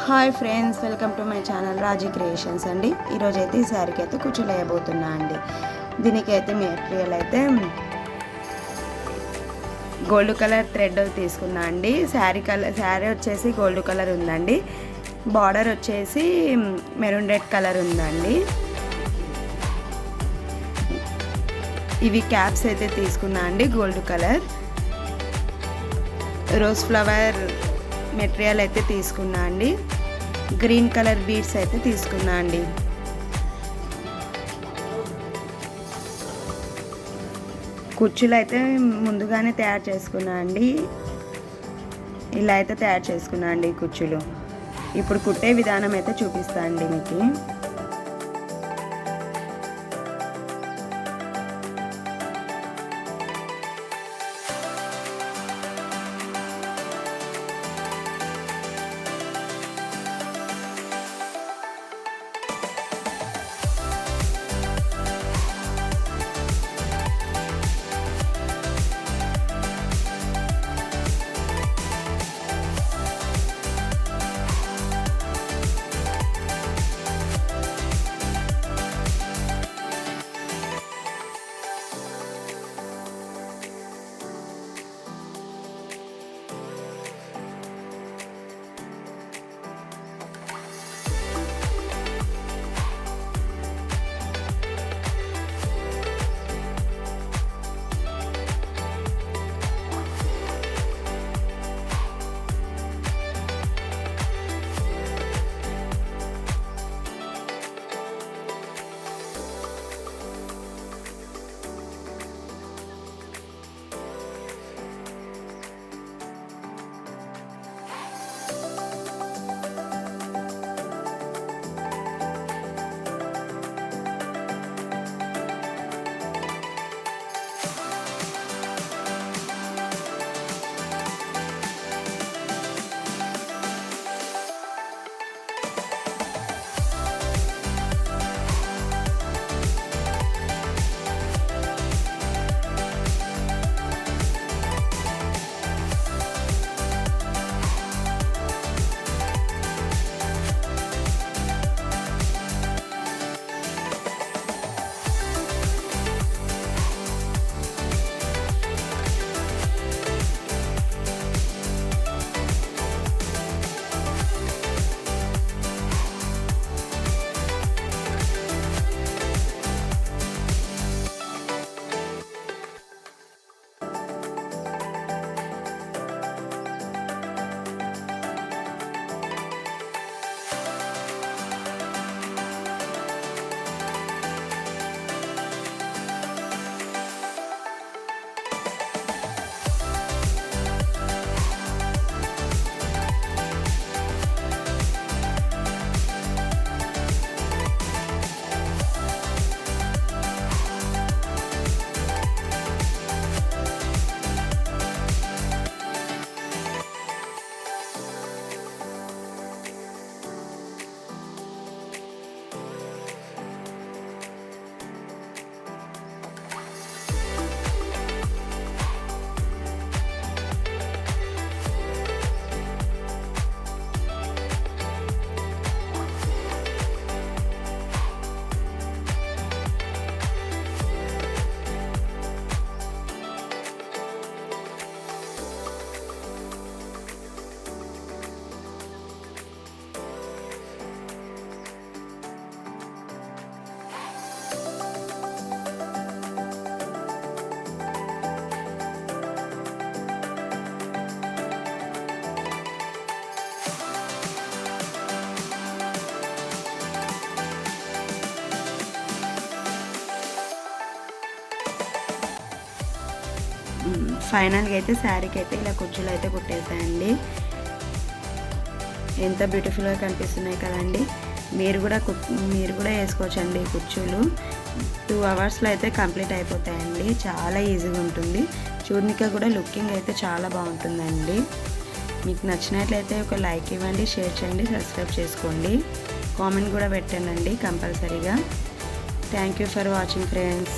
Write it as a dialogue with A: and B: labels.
A: Hi friends, welcome to my channel Raji creations అండి. ఈరోజు అయితే ఈ శారీకి అయితే కుచ్చులు వేయబోతున్నా అండి. దీనికైతే మెటీరియల్ అయితే గోల్డ్ కలర్ థ్రెడ్ తీసుకున్నా అండి. శారీ వచ్చేసి గోల్డ్ కలర్ ఉందండి. బార్డర్ వచ్చేసి మెరూన్ రెడ్ కలర్ ఉందండి. ఇవి క్యాప్స్ అయితే తీసుకున్నా అండి. Gold colour rose flower material అయితే తీసుకున్నా అండి. గ్రీన్ కలర్ బీడ్స్ అయితే తీసుకున్నా అండి. కుచ్చులు అయితే ముందుగానే తయారు చేసుకున్నా అండి. ఇలా అయితే తయారు చేసుకున్నా అండి కుచ్చులు. ఇప్పుడు కుట్టే విధానం అయితే చూపిస్తా అండి మీకు. ఫైనల్గా అయితే శారీకి అయితే ఇలా కుచ్చులు అయితే కుట్టేసాయండి. ఎంత బ్యూటిఫుల్గా కనిపిస్తున్నాయి కదండి. మీరు కూడా వేసుకోవచ్చండి కుచ్చులు. 2 అవర్స్లో అయితే కంప్లీట్ అయిపోతాయండి. చాలా ఈజీగా ఉంటుంది. చూడడానికి కూడా లుకింగ్ అయితే చాలా బాగుంటుందండి. మీకు నచ్చినట్లయితే ఒక లైక్ ఇవ్వండి, షేర్ చేయండి, సబ్స్క్రైబ్ చేసుకోండి, కామెంట్ కూడా పెట్టండి కంపల్సరీగా. Thank you for watching friends.